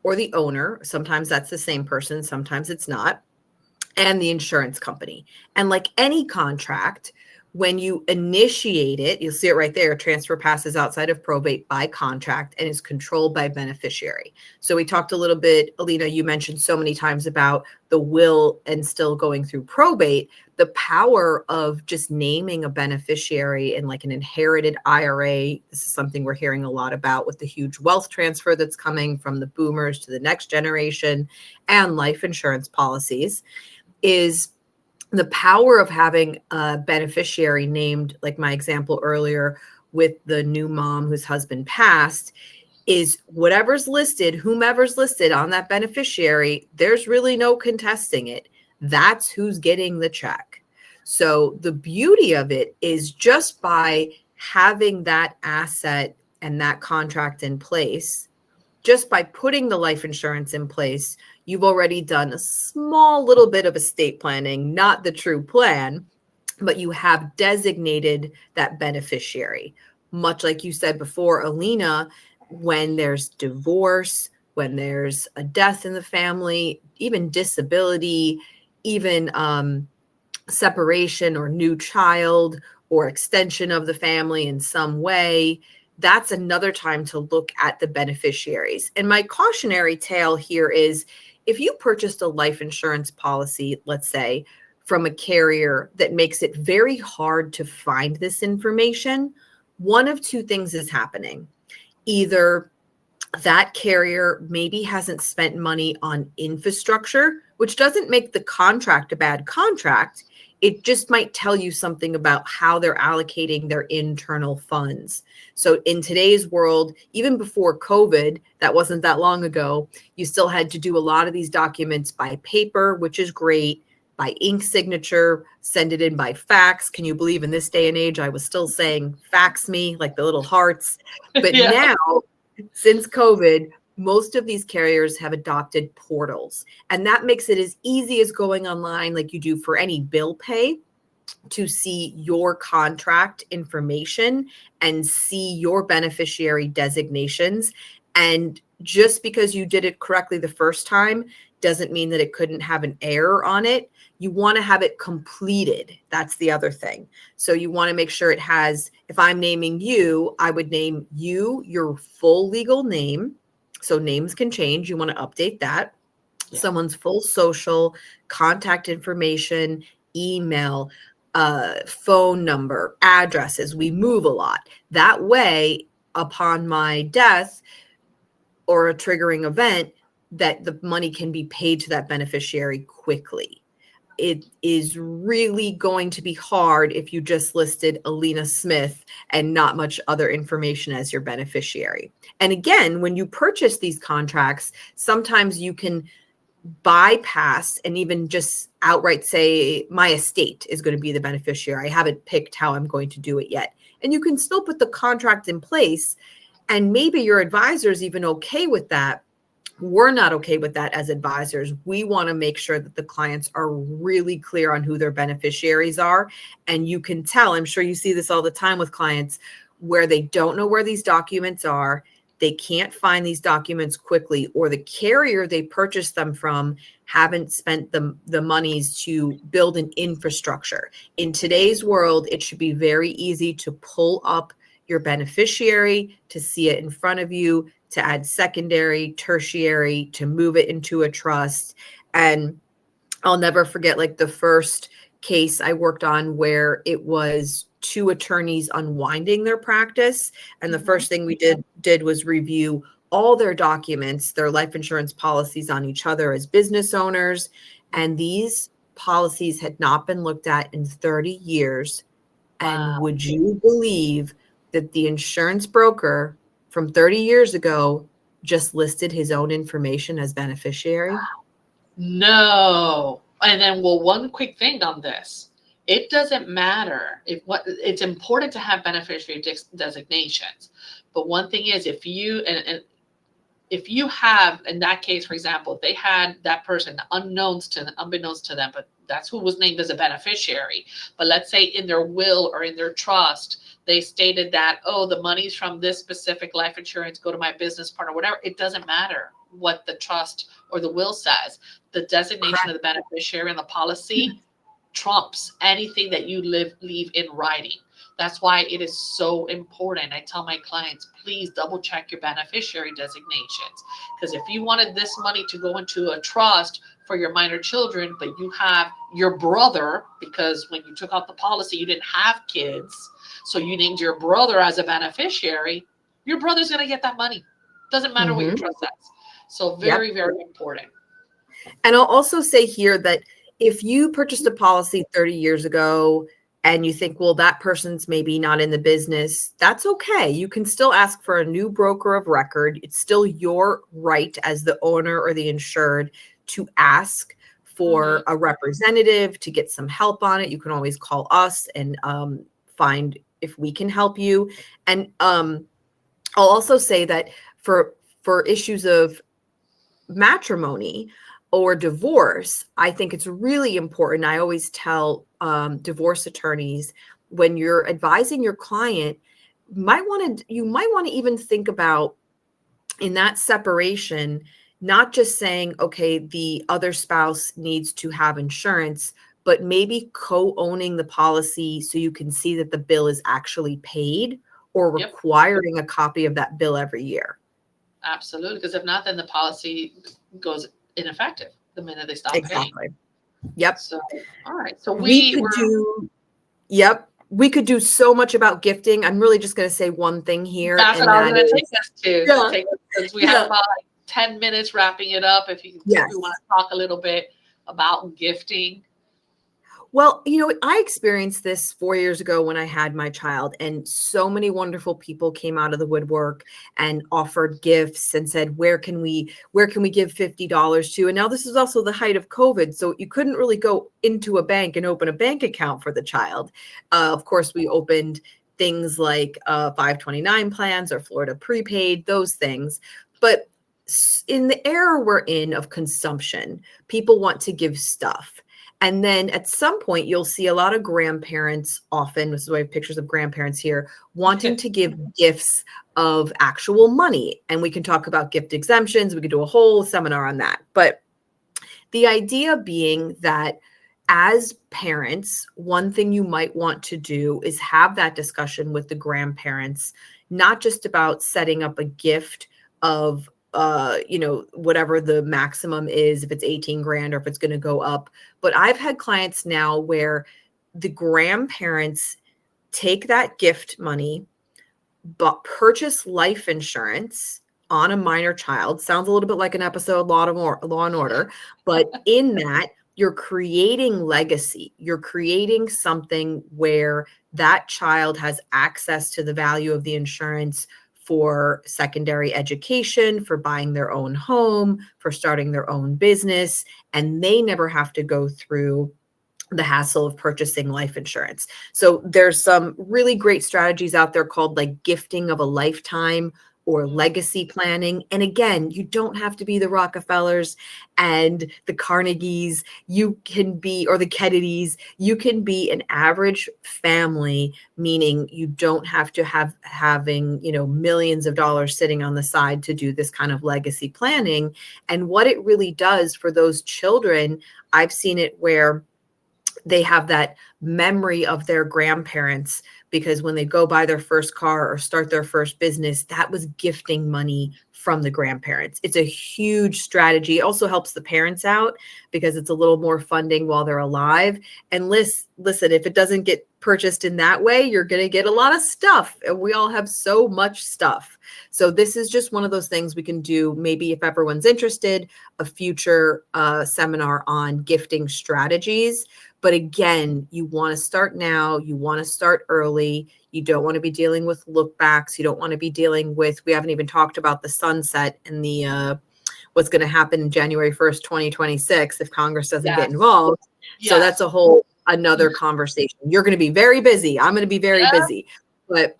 or the owner. Sometimes that's the same person, sometimes it's not, and the insurance company. And like any contract, when you initiate it, you'll see it right there. Transfer passes outside of probate by contract and is controlled by beneficiary. So we talked a little bit, Alina, you mentioned so many times about the will and still going through probate. The power of just naming a beneficiary in like an inherited IRA. This is something we're hearing a lot about with the huge wealth transfer that's coming from the boomers to the next generation, and life insurance policies, is the power of having a beneficiary named, like my example earlier with the new mom whose husband passed, is whomever's listed on that beneficiary, there's really no contesting it. That's who's getting the check. So the beauty of it is just by having that asset and that contract in place, just by putting the life insurance in place, you've already done a small little bit of estate planning, not the true plan, but you have designated that beneficiary. Much like you said before, Alina, when there's divorce, when there's a death in the family, even disability, even separation or new child or extension of the family in some way, that's another time to look at the beneficiaries. And my cautionary tale here is, if you purchased a life insurance policy, let's say, from a carrier that makes it very hard to find this information, one of two things is happening. Either that carrier maybe hasn't spent money on infrastructure, which doesn't make the contract a bad contract. It just might tell you something about how they're allocating their internal funds. So in today's world, even before COVID, that wasn't that long ago, you still had to do a lot of these documents by paper, which is great, by ink signature, send it in by fax. Can you believe in this day and age, I was still saying fax me, like the little hearts. But Yeah. now, since COVID, most of these carriers have adopted portals, and that makes it as easy as going online like you do for any bill pay to see your contract information and see your beneficiary designations. And just because you did it correctly the first time doesn't mean that it couldn't have an error on it. You want to have it completed. That's the other thing. So you want to make sure it has, if I'm naming you, I would name you your full legal name. So names can change. You want to update that. Yeah. Someone's full social, contact information, email, phone number, addresses. We move a lot. That way, upon my death or a triggering event, that the money can be paid to that beneficiary quickly. It is really going to be hard if you just listed Alina Smith and not much other information as your beneficiary. And again, when you purchase these contracts, sometimes you can bypass and even just outright say, my estate is going to be the beneficiary. I haven't picked how I'm going to do it yet. And you can still put the contract in place, and maybe your advisor is even okay with that. We're not okay with that as advisors. We want to make sure that the clients are really clear on who their beneficiaries are. And you can tell, I'm sure you see this all the time with clients, where they don't know where these documents are. They can't find these documents quickly, or the carrier they purchased them from haven't spent the monies to build an infrastructure. In today's world, it should be very easy to pull up your beneficiary, to see it in front of you, to add secondary, tertiary, to move it into a trust. And I'll never forget, like, the first case I worked on where it was two attorneys unwinding their practice. And the first thing we did was review all their documents, their life insurance policies on each other as business owners. And these policies had not been looked at in 30 years. Wow. And would you believe that the insurance broker from 30 years ago just listed his own information as beneficiary? No. And then, well, one quick thing on this. It doesn't matter it's important to have beneficiary designations. But one thing is, if you, and if you have, in that case, for example, they had that person unbeknownst to them, but that's who was named as a beneficiary. But let's say in their will or in their trust, they stated that, oh, the monies from this specific life insurance go to my business partner, whatever. It doesn't matter what the trust or the will says. The designation of the beneficiary and the policy trumps anything that you leave in writing. That's why it is so important. I tell my clients, please double check your beneficiary designations. Because if you wanted this money to go into a trust for your minor children, but you have your brother, because when you took out the policy, you didn't have kids, so you named your brother as a beneficiary, your brother's going to get that money. Doesn't matter what your trust says. So very, very important. And I'll also say here that if you purchased a policy 30 years ago and you think, well, that person's maybe not in the business, that's okay. You can still ask for a new broker of record. It's still your right as the owner or the insured to ask for a representative to get some help on it. You can always call us and find if we can help you. And I'll also say that for issues of matrimony or divorce, I think it's really important. I always tell divorce attorneys, when you're advising your client, you might want to even think about, in that separation, not just saying, okay, the other spouse needs to have insurance, but maybe co-owning the policy so you can see that the bill is actually paid, or requiring a copy of that bill every year. Absolutely, because if not, then the policy goes ineffective the minute they stop paying. Yep. So, all right. So we could do so much about gifting. I'm really just going to say one thing here. That's what I was going to take us to. Because we have about 10 minutes wrapping it up. If you want to talk a little bit about gifting. Well, I experienced this 4 years ago when I had my child, and so many wonderful people came out of the woodwork and offered gifts and said, where can we give $50 to? And now this is also the height of COVID. So you couldn't really go into a bank and open a bank account for the child. Of course, we opened things like 529 plans or Florida prepaid, those things. But in the era we're in of consumption, people want to give stuff. And then at some point, you'll see a lot of grandparents, often, this is why I have pictures of grandparents here, wanting to give gifts of actual money. And we can talk about gift exemptions. We could do a whole seminar on that. But the idea being that as parents, one thing you might want to do is have that discussion with the grandparents, not just about setting up a gift of whatever the maximum is, if it's 18 grand or if it's going to go up. But I've had clients now where the grandparents take that gift money, but purchase life insurance on a minor child. Sounds a little bit like an episode of Law and Order, but in that, you're creating legacy. You're creating something where that child has access to the value of the insurance for secondary education, for buying their own home, for starting their own business, and they never have to go through the hassle of purchasing life insurance. So there's some really great strategies out there called like gifting of a lifetime or legacy planning. And again, you don't have to be the Rockefellers and the Carnegies. You can be, or the Kennedys, you can be an average family, meaning you don't have to having millions of dollars sitting on the side to do this kind of legacy planning. And what it really does for those children, I've seen it where they have that memory of their grandparents, because when they go buy their first car or start their first business, that was gifting money from the grandparents. It's a huge strategy. It also helps the parents out because it's a little more funding while they're alive. And listen, if it doesn't get purchased in that way, you're going to get a lot of stuff. And we all have so much stuff. So this is just one of those things we can do. Maybe if everyone's interested, a future seminar on gifting strategies. But again, you want to start now. You want to start early. You don't want to be dealing with look backs. You don't want to be dealing with, we haven't even talked about the sunset and the what's going to happen in January 1st, 2026 if Congress doesn't get involved. So that's a whole another conversation. You're going to be very busy. I'm going to be very busy. But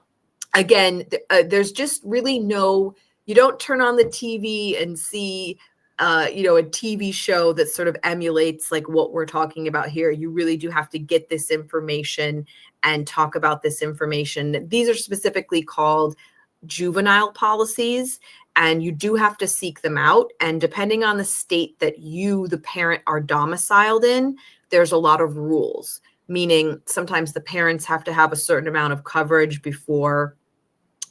again, there's just really you don't turn on the TV and see a TV show that sort of emulates like what we're talking about here. You really do have to get this information and talk about this information. These are specifically called juvenile policies, and you do have to seek them out. And depending on the state that you, the parent, are domiciled in, there's a lot of rules, meaning sometimes the parents have to have a certain amount of coverage before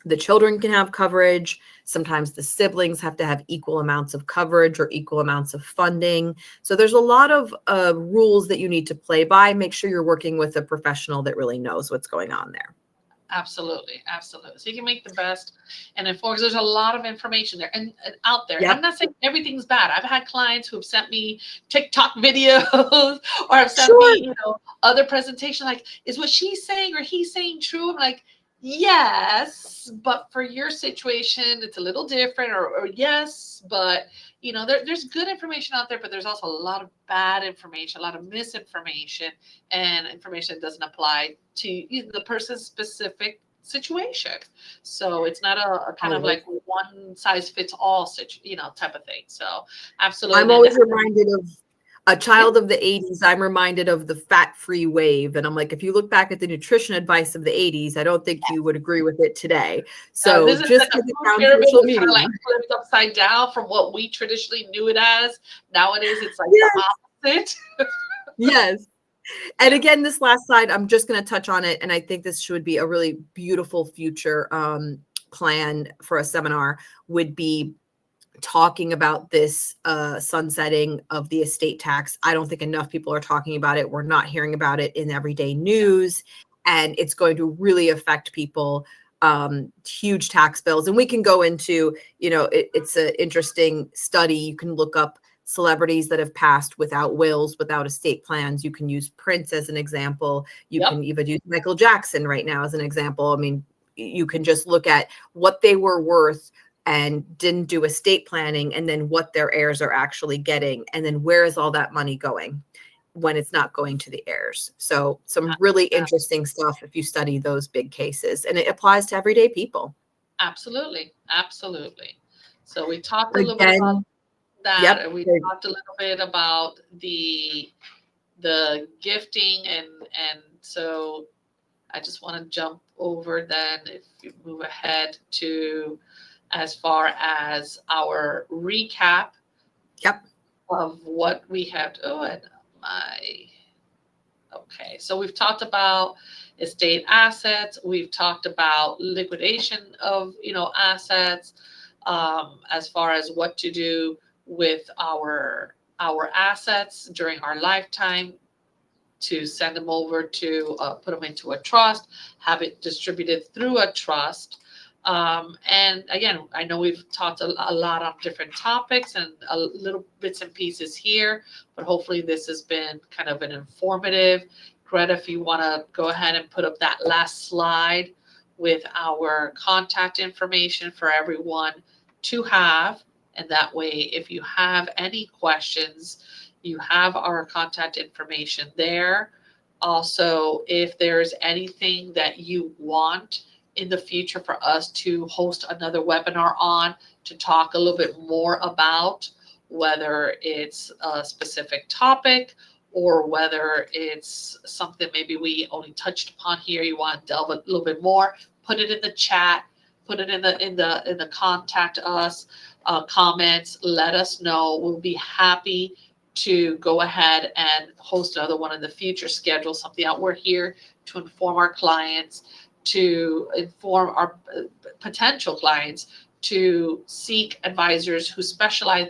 the children can have coverage. Sometimes the siblings have to have equal amounts of coverage or equal amounts of funding. So there's a lot of rules that you need to play by. Make sure you're working with a professional that really knows what's going on there. Absolutely, absolutely. So you can make the best and inform. There's a lot of information there and out there. Yep. I'm not saying everything's bad. I've had clients who have sent me TikTok videos or have sent Sure. me, other presentations. Like, is what she's saying or he's saying true? I'm like, yes, but for your situation, it's a little different. Or yes, but there's good information out there, but there's also a lot of bad information, a lot of misinformation, and information that doesn't apply to the person's specific situation. So it's not a kind of like one size fits all type of thing. So absolutely. I'm always reminded of a child of the 80s. I'm reminded of the fat-free wave. And I'm like, if you look back at the nutrition advice of the 80s, I don't think you would agree with it today. So this is just like a because it's food on pyramid social that's media. kind of like flipped upside down from what we traditionally knew it as. Nowadays, it's like Yes. the opposite. Yes. And again, this last slide, I'm just going to touch on it. And I think this should be a really beautiful future plan for a seminar, would be talking about this sunsetting of the estate tax. I don't think enough people are talking about it. We're not hearing about it in everyday news, and it's going to really affect people. Huge tax bills. And we can go into, it's an interesting study. You can look up celebrities that have passed without wills, without estate plans. You can use Prince as an example. You can even use Michael Jackson right now as an example. I mean, you can just look at what they were worth and didn't do estate planning, and then what their heirs are actually getting. And then where is all that money going when it's not going to the heirs? So some really interesting stuff if you study those big cases, and it applies to everyday people. Absolutely. Absolutely. So we talked a little bit about that. And we talked a little bit about the gifting and so I just want to jump over then, if you move ahead to as far as our recap of what we have. Okay, so we've talked about estate assets. We've talked about liquidation of assets, as far as what to do with our assets during our lifetime, to send them over to put them into a trust, have it distributed through a trust. And again, I know we've talked a lot on different topics and a little bits and pieces here, but hopefully this has been kind of an informative. Greta, if you want to go ahead and put up that last slide with our contact information for everyone to have. And that way, if you have any questions, you have our contact information there. Also, if there's anything that you want in the future for us to host another webinar on, to talk a little bit more about, whether it's a specific topic or whether it's something maybe we only touched upon here, you want to delve a little bit more, put it in the chat, put it in the contact us comments, let us know. We'll be happy to go ahead and host another one in the future, schedule something out. We're here to inform our clients, to inform our potential clients, to seek advisors who specialize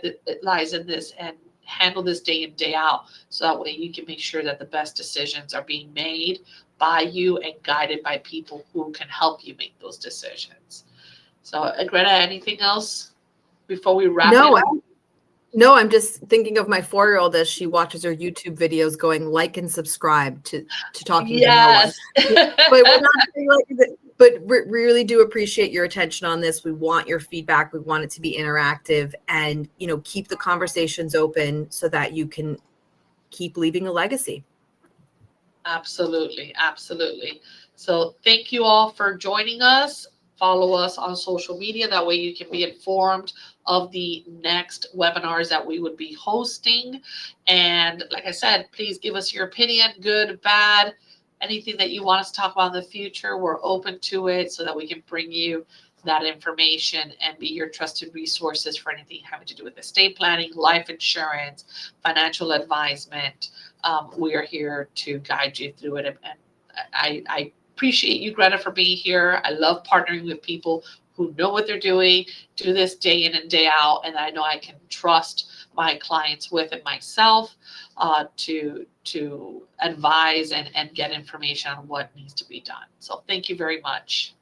in this and handle this day in, day out. So that way you can make sure that the best decisions are being made by you and guided by people who can help you make those decisions. So Greta, anything else before we wrap it up? No, I'm just thinking of my 4-year-old as she watches her YouTube videos, going like and subscribe to Talking to No One. But we really do appreciate your attention on this. We want your feedback. We want it to be interactive, and keep the conversations open so that you can keep leaving a legacy. Absolutely, absolutely. So thank you all for joining us. Follow us on social media. That way you can be informed of the next webinars that we would be hosting. And like I said, please give us your opinion, good, bad, anything that you want us to talk about in the future. We're open to it so that we can bring you that information and be your trusted resources for anything having to do with estate planning, life insurance, financial advisement. We are here to guide you through it. And I appreciate you, Greta, for being here. I love partnering with people who know what they're doing, do this day in and day out, and I know I can trust my clients with it myself to advise and get information on what needs to be done. So thank you very much.